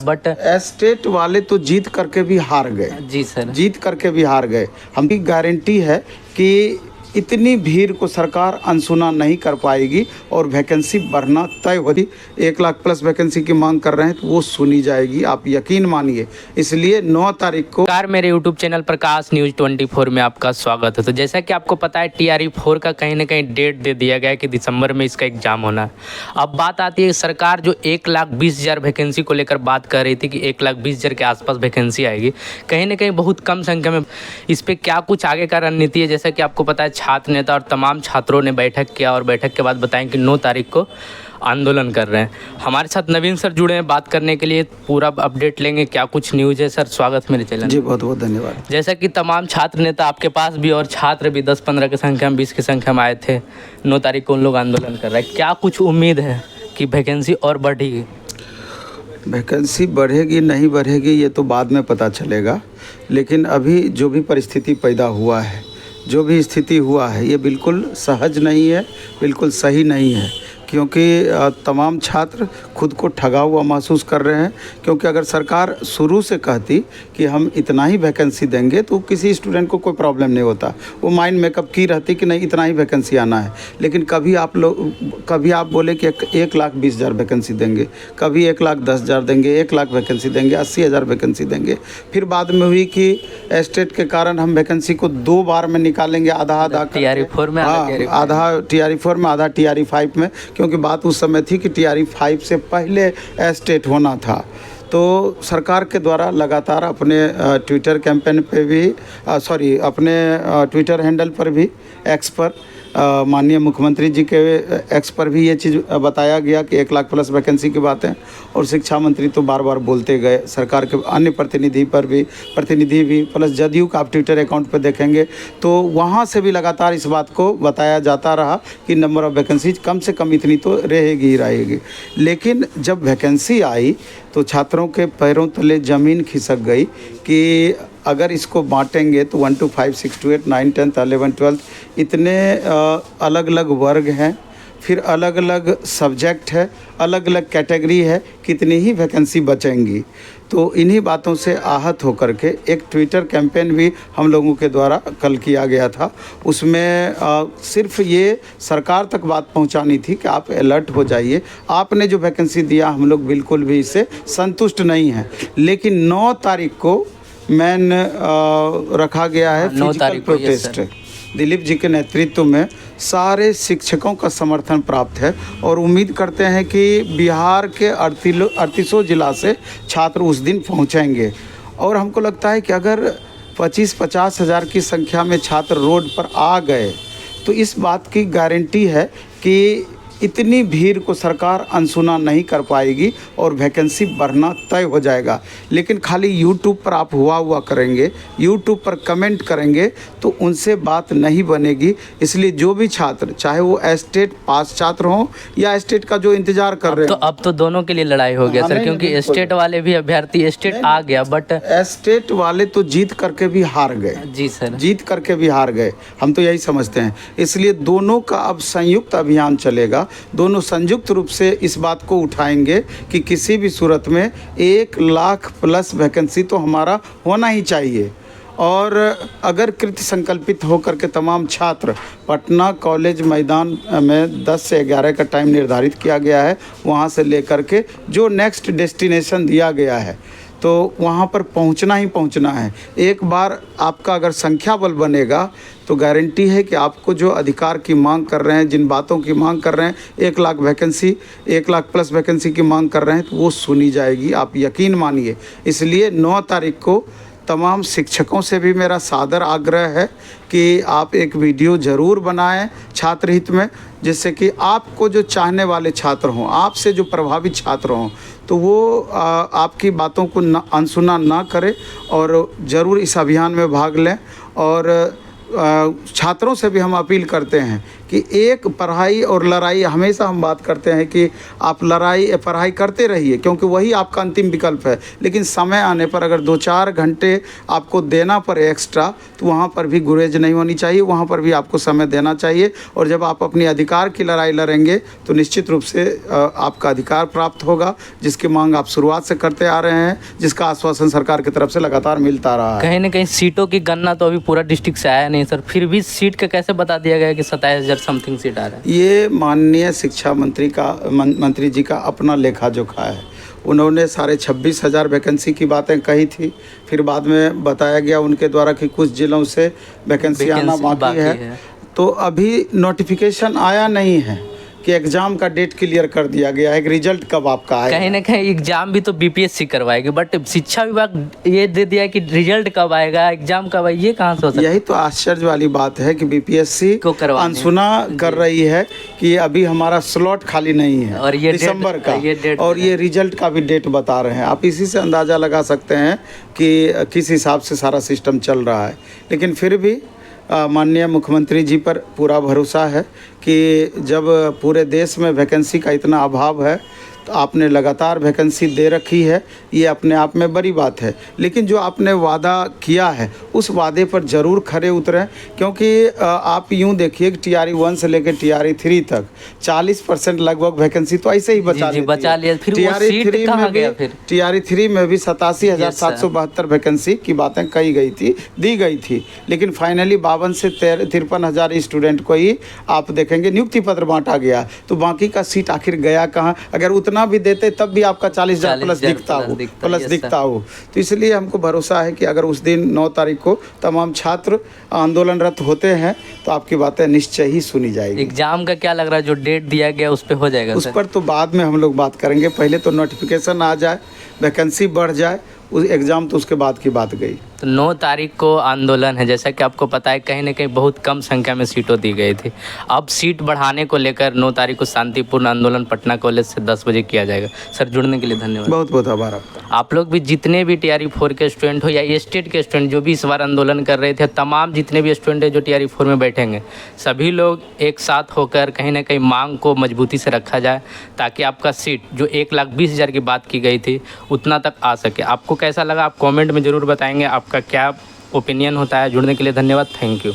But estate वाले तो जीत करके भी हार गए। जी सर। जीत करके भी हार गए। हमकी गारंटी है कि इतनी भीड़ को सरकार अनसुना नहीं कर पाएगी और वैकेंसी बढ़ना तय होगी। 1 लाख प्लस वैकेंसी की मांग कर रहे हैं तो वो सुनी जाएगी, आप यकीन मानिए। इसलिए 9 तारीख को मेरे यूट्यूब चैनल प्रकाश न्यूज़ 24 में आपका स्वागत है। तो जैसा कि आपको पता है TRE 4 का कहीं ना कहीं डेट दे दिया गया है कि दिसंबर में इसका एग्ज़ाम होना है। अब बात आती है सरकार जो 1,20,000 वैकेंसी को लेकर बात कर रही थी कि 1,20,000 के आसपास वैकेंसी आएगी, कहीं ना कहीं बहुत कम संख्या में। इस पर क्या कुछ आगे का रणनीति है? जैसा कि आपको पता है छात्र नेता और तमाम छात्रों ने बैठक किया और बैठक के बाद बताएं कि 9 तारीख को आंदोलन कर रहे हैं। हमारे साथ नवीन सर जुड़े हैं बात करने के लिए, पूरा अपडेट लेंगे क्या कुछ न्यूज़ है। सर स्वागत मेरे चैनल। जी बहुत बहुत धन्यवाद। जैसा कि तमाम छात्र नेता आपके पास भी और छात्र भी 10-15 की संख्या में 20 की संख्या में आए थे, 9 तारीख को उन लोग आंदोलन कर रहे हैं। क्या कुछ उम्मीद है कि वैकेंसी और बढ़ेगी? वैकेंसी बढ़ेगी नहीं बढ़ेगी ये तो बाद में पता चलेगा, लेकिन अभी जो भी परिस्थिति पैदा हुआ है, जो भी स्थिति हुआ है, ये बिल्कुल सहज नहीं है, बिल्कुल सही नहीं है। क्योंकि तमाम छात्र खुद को ठगा हुआ महसूस कर रहे हैं। क्योंकि अगर सरकार शुरू से कहती कि हम इतना ही वैकेंसी देंगे तो किसी स्टूडेंट को कोई प्रॉब्लम नहीं होता, वो माइंड मेकअप की रहती कि नहीं इतना ही वैकेंसी आना है। लेकिन कभी आप बोले कि 1,20,000 वैकेंसी देंगे, कभी 1,10,000 देंगे, 1 लाख वैकेंसी देंगे, 80,000 वैकेंसी देंगे। फिर बाद में हुई कि एस्टेट के कारण हम वैकेंसी को 2 बार में निकालेंगे, आधा TRE 4 में, आधा TRE 4 में, आधा TRE 5 में। क्योंकि बात उस समय थी कि TRE 5 से पहले एस्टेट होना था। तो सरकार के द्वारा लगातार अपने ट्विटर कैंपेन पे भी अपने ट्विटर हैंडल पर भी, एक्स पर, माननीय मुख्यमंत्री जी के एक्स पर भी ये चीज़ बताया गया कि 1 लाख प्लस वैकेंसी की बात है। और शिक्षा मंत्री तो बार बार बोलते गए, सरकार के अन्य प्रतिनिधि भी प्लस जदयू का आप ट्विटर अकाउंट पर देखेंगे तो वहाँ से भी लगातार इस बात को बताया जाता रहा कि नंबर ऑफ़ वैकेंसी कम से कम इतनी तो रहेगी ही रहेगी। लेकिन जब वैकेंसी आई तो छात्रों के पैरों तले ज़मीन खिसक गई कि अगर इसको बांटेंगे तो 1 to 5, 6 to 8, 9, 10, 11, 12 इतने अलग अलग वर्ग हैं, फिर अलग अलग सब्जेक्ट है, अलग अलग कैटेगरी है, कितनी ही वैकेंसी बचेंगी। तो इन्हीं बातों से आहत होकर के एक ट्विटर कैंपेन भी हम लोगों के द्वारा कल किया गया था। उसमें सिर्फ ये सरकार तक बात पहुंचानी थी कि आप अलर्ट हो जाइए, आपने जो वैकेंसी दिया हम लोग बिल्कुल भी इससे संतुष्ट नहीं हैं। लेकिन 9 तारीख को मैन रखा गया है फिजिकल प्रोटेस्ट। दिलीप जी के नेतृत्व में सारे शिक्षकों का समर्थन प्राप्त है और उम्मीद करते हैं कि बिहार के 38 जिला से छात्र उस दिन पहुंचेंगे। और हमको लगता है कि अगर 25-50 हज़ार की संख्या में छात्र रोड पर आ गए तो इस बात की गारंटी है कि इतनी भीड़ को सरकार अनसुना नहीं कर पाएगी और वैकेंसी बढ़ना तय हो जाएगा। लेकिन खाली यूट्यूब पर आप हुआ करेंगे, यूट्यूब पर कमेंट करेंगे तो उनसे बात नहीं बनेगी। इसलिए जो भी छात्र, चाहे वो एस्टेट पास छात्र हों या एस्टेट का जो इंतजार कर रहे हैं, अब तो दोनों के लिए लड़ाई हो गया सर, क्योंकि एस्टेट वाले भी अभ्यर्थी एस्टेट आ गया, बट एस्टेट वाले तो जीत करके भी हार गए। जी सर, जीत करके भी हार गए, हम तो यही समझते हैं। इसलिए दोनों का अब संयुक्त अभियान चलेगा, दोनों संयुक्त रूप से इस बात को उठाएंगे कि किसी भी सूरत में 1 लाख प्लस वैकेंसी तो हमारा होना ही चाहिए। और अगर कृत्य संकल्पित होकर के तमाम छात्र पटना कॉलेज मैदान में 10 से 11 का टाइम निर्धारित किया गया है, वहाँ से लेकर के जो नेक्स्ट डेस्टिनेशन दिया गया है तो वहाँ पर पहुँचना ही पहुँचना है। एक बार आपका अगर संख्या बल बनेगा तो गारंटी है कि आपको जो अधिकार की मांग कर रहे हैं, जिन बातों की मांग कर रहे हैं, 1 lakh vacancy, 1 lakh plus vacancy की मांग कर रहे हैं तो वो सुनी जाएगी, आप यकीन मानिए। इसलिए 9 तारीख को तमाम शिक्षकों से भी मेरा सादर आग्रह है कि आप एक वीडियो ज़रूर बनाएं छात्र हित में, जिससे कि आपको जो चाहने वाले छात्र हों, आपसे जो प्रभावित छात्र हों, तो वो आपकी बातों को अनसुना ना करें और ज़रूर इस अभियान में भाग लें। और छात्रों से भी हम अपील करते हैं कि एक पढ़ाई और लड़ाई, हमेशा हम बात करते हैं कि आप पढ़ाई करते रहिए क्योंकि वही आपका अंतिम विकल्प है, लेकिन समय आने पर अगर 2-4 घंटे आपको देना पड़े एक्स्ट्रा तो वहाँ पर भी गुरेज नहीं होनी चाहिए, वहाँ पर भी आपको समय देना चाहिए। और जब आप अपनी अधिकार की लड़ाई लड़ेंगे तो निश्चित रूप से आपका अधिकार प्राप्त होगा, जिसकी मांग आप शुरुआत से करते आ रहे हैं, जिसका आश्वासन सरकार की तरफ से लगातार मिलता रहा है। कहीं ना कहीं सीटों की गणना तो अभी पूरा डिस्ट्रिक्ट से आया नहीं सर, फिर भी सीट का कैसे बता दिया गया कि 27,000 समथिंग सीट आ रहा है? ये माननीय शिक्षा मंत्री जी का अपना लेखा जोखा है। उन्होंने 26,500 वैकेंसी की बातें कही थी, फिर बाद में बताया गया उनके द्वारा कि कुछ जिलों से वैकेंसी आना बाकी है। तो अभी नोटिफिकेशन आया नहीं है कि एग्ज़ाम का डेट क्लियर कर दिया गया है कि रिजल्ट कब आपका आएगा। कहीं ना कहीं एग्जाम भी तो बीपीएससी करवाएगी, बट शिक्षा विभाग ये दे दिया कि रिजल्ट कब आएगा, एग्जाम कब आएगा, ये कहाँ से हो सकता है? यही तो आश्चर्य वाली बात है कि बीपीएससी को अनसुना कर रही है कि अभी हमारा स्लॉट खाली नहीं है और ये दिसंबर का, और ये ये रिजल्ट का भी डेट बता रहे हैं। आप इसी से अंदाज़ा लगा सकते हैं कि किस हिसाब से सारा सिस्टम चल रहा है। लेकिन फिर भी माननीय मुख्यमंत्री जी पर पूरा भरोसा है कि जब पूरे देश में वैकेंसी का इतना अभाव है तो आपने लगातार वैकेंसी दे रखी है, ये अपने आप में बड़ी बात है। लेकिन जो आपने वादा किया है उस वादे पर ज़रूर खरे उतरें, क्योंकि आप यूँ देखिए कि TRE 1 से लेकर TRE 3 तक 40% लगभग वैकेंसी तो ऐसे ही बचा लिया। फिर वो सीट कहाँ गया? फिर TRE 3 में भी 87,772 वैकेंसी की बातें कही गई थी, दी गई थी, लेकिन फाइनली 52 से 53,000 स्टूडेंट को ही आप देखेंगे नियुक्ति पत्र बांटा गया। तो बाकी का सीट आखिर गया कहाँ? अगर उतना भी देते तब भी आपका 40,000 प्लस दिखता हो। तो इसलिए हमको भरोसा है कि अगर उस दिन 9 तारीख को तमाम छात्र आंदोलनरत होते हैं तो आपकी बातें निश्चय ही सुनी जाएगी। एग्जाम का क्या लग रहा है, जो डेट दिया गया उस पर हो जाएगा? उस पर तो बाद में हम लोग बात करेंगे, पहले तो नोटिफिकेशन आ जाए, वैकेंसी बढ़ जाए, उस एग्ज़ाम तो उसके बाद की बात गई। तो 9 तारीख को आंदोलन है, जैसा कि आपको पता है कहीं ना कहीं बहुत कम संख्या में सीटों दी गई थी। अब सीट बढ़ाने को लेकर 9 तारीख को शांतिपूर्ण आंदोलन पटना कॉलेज से 10 बजे किया जाएगा। सर जुड़ने के लिए धन्यवाद। बहुत बहुत आभार आपका। आप लोग भी जितने भी TRE 4 के स्टूडेंट हो या स्टेट के स्टूडेंट जो भी इस बार आंदोलन कर रहे थे, तमाम जितने भी स्टूडेंट हैं जो TRE 4 में बैठेंगे, सभी लोग एक साथ होकर कहीं ना कहीं मांग को मजबूती से रखा जाए ताकि आपका सीट जो 1,20,000 की बात की गई थी उतना तक आ सके। आपको कैसा लगा आप कमेंट में ज़रूर बताएंगे, आपका क्या ओपिनियन होता है। जुड़ने के लिए धन्यवाद, थैंक यू।